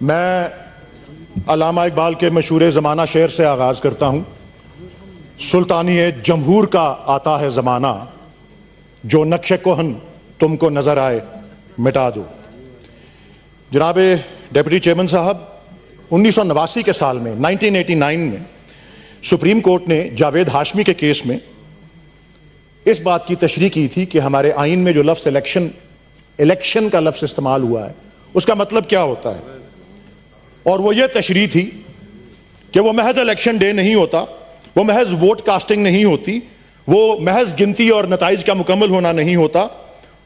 میں علامہ اقبال کے مشہور زمانہ شعر سے آغاز کرتا ہوں. سلطانی جمہور کا آتا ہے زمانہ، جو نقش کہن تم کو نظر آئے مٹا دو. جناب ڈیپٹی چیئرمین صاحب، 1989 کے سال میں 1989 میں سپریم کورٹ نے جاوید ہاشمی کے کیس میں اس بات کی تشریح کی تھی کہ ہمارے آئین میں جو لفظ الیکشن کا لفظ استعمال ہوا ہے اس کا مطلب کیا ہوتا ہے، اور وہ یہ تشریح تھی کہ وہ محض الیکشن ڈے نہیں ہوتا، وہ محض ووٹ کاسٹنگ نہیں ہوتی، وہ محض گنتی اور نتائج کا مکمل ہونا نہیں ہوتا،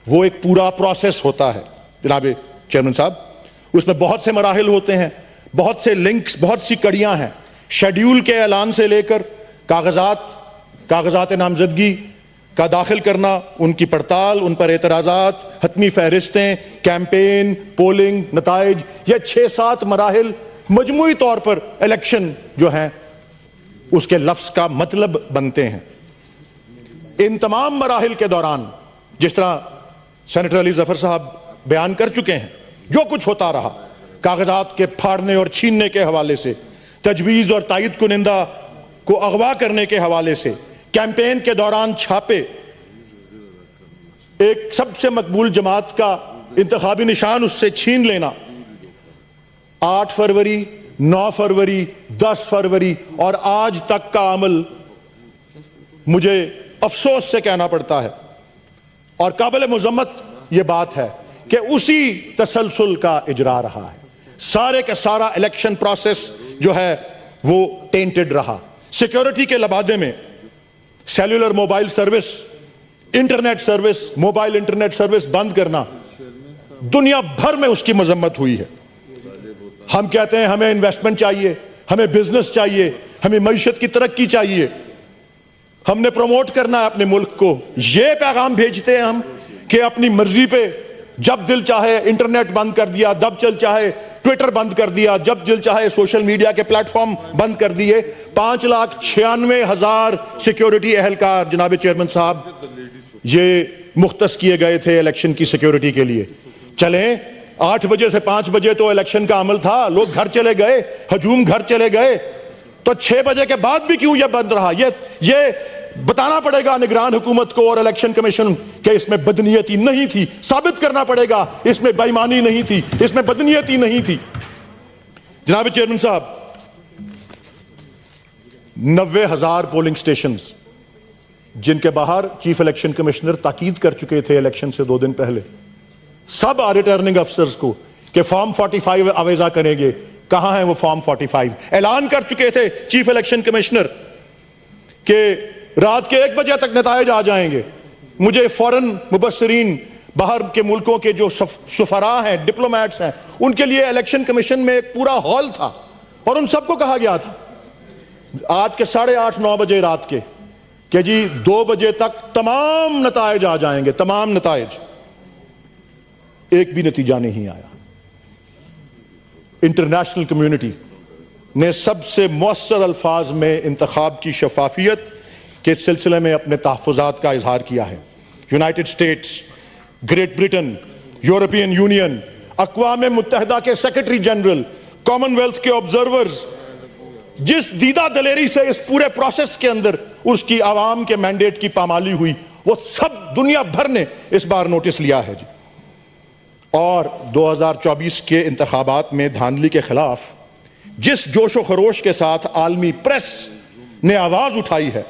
وہ ایک پورا پروسیس ہوتا ہے. جناب چیئرمین صاحب، اس میں بہت سے مراحل ہوتے ہیں، بہت سے لنکس، بہت سی کڑیاں ہیں. شیڈیول کے اعلان سے لے کر کاغذات نامزدگی کا داخل کرنا، ان کی پڑتال، ان پر اعتراضات، حتمی فہرستیں، کیمپین، پولنگ، نتائج، یہ 6-7 مراحل مجموعی طور پر الیکشن جو ہیں اس کے لفظ کا مطلب بنتے ہیں. ان تمام مراحل کے دوران جس طرح سینیٹر علی ظفر صاحب بیان کر چکے ہیں، جو کچھ ہوتا رہا، کاغذات کے پھاڑنے اور چھیننے کے حوالے سے، تجویز اور تائید کنندہ کو اغوا کرنے کے حوالے سے، کیمپین کے دوران چھاپے، ایک سب سے مقبول جماعت کا انتخابی نشان اس سے چھین لینا، 8 فروری، 9 فروری، 10 فروری اور آج تک کا عمل مجھے افسوس سے کہنا پڑتا ہے اور قابل مذمت یہ بات ہے کہ اسی تسلسل کا اجرا رہا ہے. سارے کا سارا الیکشن پروسیس جو ہے وہ ٹینٹڈ رہا. سیکیورٹی کے لبادے میں cellular mobile service, internet service, mobile internet service بند کرنا، دنیا بھر میں اس کی مذمت ہوئی ہے. ہم کہتے ہیں ہمیں انویسٹمنٹ چاہیے، ہمیں بزنس چاہیے، ہمیں معیشت کی ترقی چاہیے، ہم نے پروموٹ کرنا ہے اپنے ملک کو. یہ پیغام بھیجتے ہیں ہم کہ اپنی مرضی پہ جب دل چاہے انٹرنیٹ بند کر دیا، جب دل چاہے ٹویٹر بند کر دیا، جب دل چاہے سوشل میڈیا کے پلیٹ فارم بند کر دیے. 5,96,000 سیکیورٹی اہلکار جناب چیئرمین صاحب یہ مختص کیے گئے تھے الیکشن کی سیکیورٹی کے لیے. چلیں 8 بجے سے 5 بجے تو الیکشن کا عمل تھا، لوگ گھر چلے گئے، ہجوم گھر چلے گئے، تو 6 بجے کے بعد بھی کیوں یہ بند رہا؟ یہ بتانا پڑے گا نگران حکومت کو اور الیکشن کمیشن کہ اس میں بدنیتی نہیں تھی. ثابت کرنا پڑے گا اس میں بے ایمانی نہیں تھی، اس میں بدنیتی نہیں تھی. جناب چیئرمین صاحب، 90,000 پولنگ سٹیشنز جن کے باہر چیف الیکشن کمشنر تاکید کر چکے تھے الیکشن سے 2 دن پہلے سب ریٹرننگ افسرز کو کہ فارم 45 آویزہ کریں گے. کہاں ہیں وہ فارم 45؟ اعلان کر چکے تھے چیف الیکشن کمشنر کہ رات کے 1 بجے تک نتائج آ جائیں گے. مجھے فوراً مبصرین، باہر کے ملکوں کے جو سفراء ہیں، ڈپلومیٹس ہیں، ان کے لیے الیکشن کمیشن میں ایک پورا ہال تھا اور ان سب کو کہا گیا تھا آج کے 8:30 9 بجے رات کے کہ جی 2 بجے تک تمام نتائج آ جائیں گے، تمام نتائج. ایک بھی نتیجہ نہیں آیا. انٹرنیشنل کمیونٹی نے سب سے مؤثر الفاظ میں انتخاب کی شفافیت کے سلسلے میں اپنے تحفظات کا اظہار کیا ہے. United States, Great Britain, European Union, اقوام متحدہ کے سیکرٹری جنرل، کامن ویلتھ کے آبزرورز جس دیدہ دلیری سے اس پورے پروسیس کے اندر اس کی عوام کے مینڈیٹ کی پامالی ہوئی، وہ سب دنیا بھر نے اس بار نوٹس لیا ہے جی. اور 2024 کے انتخابات میں دھاندلی کے خلاف جس جوش و خروش کے ساتھ عالمی پریس نے آواز اٹھائی ہے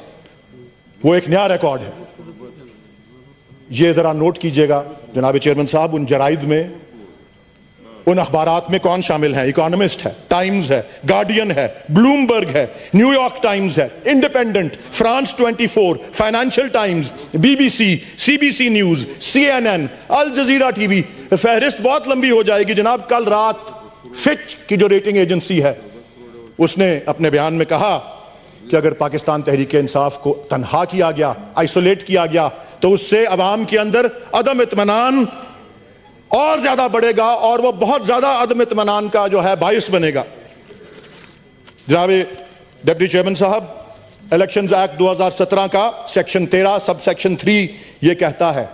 وہ ایک نیا ریکارڈ ہے. یہ ذرا نوٹ کیجئے گا جناب چیئرمین صاحب، ان جرائد میں، ان اخبارات میں کون شامل ہیں؟ اکانومسٹ ہے، ٹائمز ہے، گارڈین ہے، بلومبرگ ہے، نیو یارک ٹائمز ہے، independent, France 24، financial Times, BBC، CBC news, CNN، Al Jazeera T V. فہرست بہت لمبی ہو جائے گی جناب. کل رات فچ کی جو ریٹنگ ایجنسی ہے اس نے اپنے بیان میں کہا کہ اگر پاکستان تحریک انصاف کو تنہا کیا گیا، آئسولیٹ کیا گیا، تو اس سے عوام کے اندر عدم اطمینان اور زیادہ بڑھے گا اور وہ بہت زیادہ عدم اطمینان کا جو ہے باعث بنے گا. جناب ڈپٹی چیئرمین صاحب، الیکشنز ایکٹ 2017 کا سیکشن 13 سب سیکشن 3 یہ کہتا ہے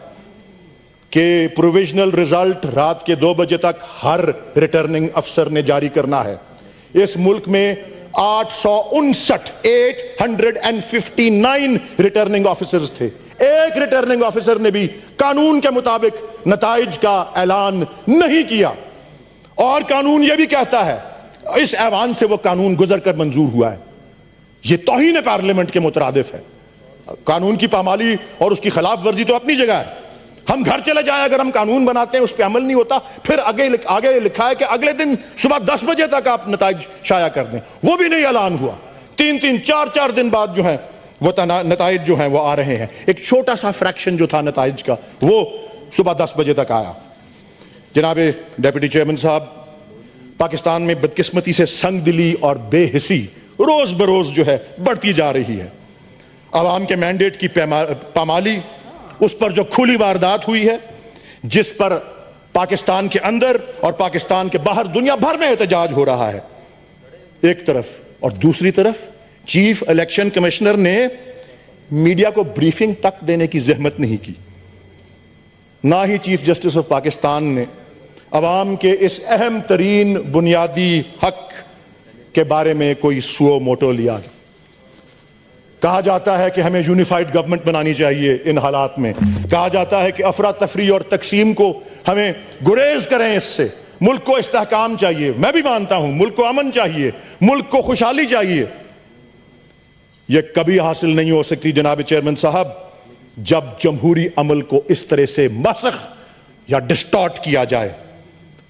کہ پروویژنل رزلٹ رات کے 2 بجے تک ہر ریٹرننگ افسر نے جاری کرنا ہے. اس ملک میں 859 ریٹرننگ آفیسرز تھے. ایک ریٹرننگ آفیسر نے بھی قانون کے مطابق نتائج کا اعلان نہیں کیا. اور قانون یہ بھی کہتا ہے اس ایوان سے وہ قانون گزر کر منظور ہوا ہے. یہ توہین پارلیمنٹ کے مترادف ہے. قانون کی پامالی اور اس کی خلاف ورزی تو اپنی جگہ ہے. ہم گھر چلے جائیں, اگر ہم قانون بناتے ہیں اس پہ عمل نہیں ہوتا, پھر آگے لکھا ہے کہ اگلے دن صبح 10 بجے تک آپ نتائج شائع کر دیں. وہ بھی نہیں اعلان ہوا. 3-4 دن بعد جو ہیں وہ نتائج جو ہیں وہ آ رہے ہیں. ایک چھوٹا سا فریکشن جو تھا نتائج کا وہ صبح 10 بجے تک آیا. جناب ڈیپٹی چیئرمین صاحب, پاکستان میں بدقسمتی سے سنگ دلی اور بے حسی روز بروز جو ہے بڑھتی جا رہی ہے. عوام کے مینڈیٹ کی پامالی, اس پر جو کھلی واردات ہوئی ہے, جس پر پاکستان کے اندر اور پاکستان کے باہر دنیا بھر میں احتجاج ہو رہا ہے ایک طرف, اور دوسری طرف چیف الیکشن کمشنر نے میڈیا کو بریفنگ تک دینے کی زحمت نہیں کی. نہ ہی چیف جسٹس آف پاکستان نے عوام کے اس اہم ترین بنیادی حق کے بارے میں کوئی سو موٹو لیا. کہا جاتا ہے کہ ہمیں یونیفائڈ گورنمنٹ بنانی چاہیے. ان حالات میں کہا جاتا ہے کہ افراتفری اور تقسیم کو ہمیں گریز کریں, اس سے ملک کو استحکام چاہیے. میں بھی مانتا ہوں ملک کو امن چاہیے, ملک کو خوشحالی چاہیے. یہ کبھی حاصل نہیں ہو سکتی جناب چیئرمین صاحب جب جمہوری عمل کو اس طرح سے مسخ یا ڈسٹارٹ کیا جائے.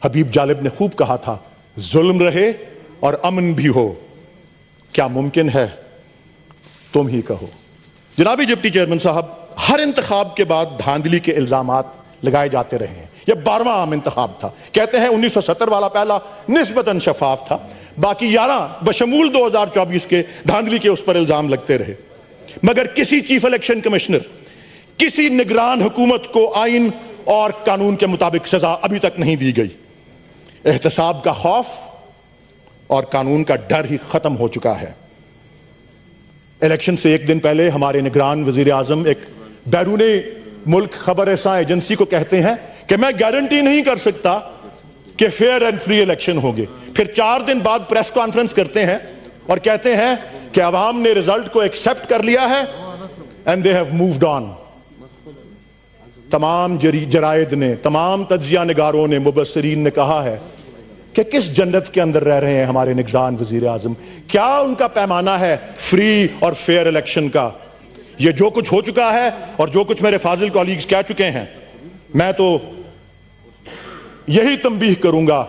حبیب جالب نے خوب کہا تھا, ظلم رہے اور امن بھی ہو, کیا ممکن ہے تم ہی کہو. جناب ڈپٹی چیئرمین صاحب, ہر انتخاب کے بعد دھاندلی کے الزامات لگائے جاتے رہے ہیں. یہ 12واں عام انتخاب تھا. کہتے ہیں 1970 والا پہلا نسبتاً شفاف تھا, باقی 11 بشمول 2024 کے دھاندلی کے اس پر الزام لگتے رہے. مگر کسی چیف الیکشن کمشنر, کسی نگران حکومت کو آئین اور قانون کے مطابق سزا ابھی تک نہیں دی گئی. احتساب کا خوف اور قانون کا ڈر ہی ختم ہو چکا ہے. الیکشن سے ایک دن پہلے ہمارے نگران وزیر اعظم ایک بیرون ملک خبر رساں ایجنسی کو کہتے ہیں کہ میں گارنٹی نہیں کر سکتا کہ فیئر اینڈ فری الیکشن ہوگے. پھر 4 دن بعد پریس کانفرنس کرتے ہیں اور کہتے ہیں کہ عوام نے رزلٹ کو ایکسپٹ کر لیا ہے and they have moved on. تمام جرائد نے, تمام تجزیہ نگاروں نے, مبصرین نے کہا ہے کہ کس جنت کے اندر رہ رہے ہیں ہمارے نگران وزیر اعظم. کیا ان کا پیمانہ ہے فری اور فیئر الیکشن کا؟ یہ جو کچھ ہو چکا ہے اور جو کچھ میرے فاضل کولیگز کہہ چکے ہیں, میں تو یہی تنبیہ کروں گا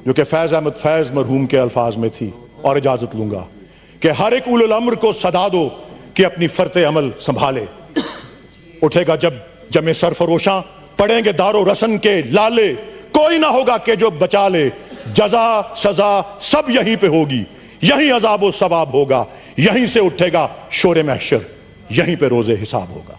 جو کہ فیض احمد فیض مرحوم کے الفاظ میں تھی, اور اجازت لوں گا کہ ہر ایک اولو الامر کو صدا دو کہ اپنی فرط عمل سنبھالے. اٹھے گا جب جمع سرفروشاں, پڑیں گے دار و رسن کے لالے, کوئی نہ ہوگا کہ جو بچا لے. جزا سزا سب یہیں پہ ہوگی, یہیں عذاب و ثواب ہوگا, یہیں سے اٹھے گا شور محشر, یہیں پہ روز حساب ہوگا.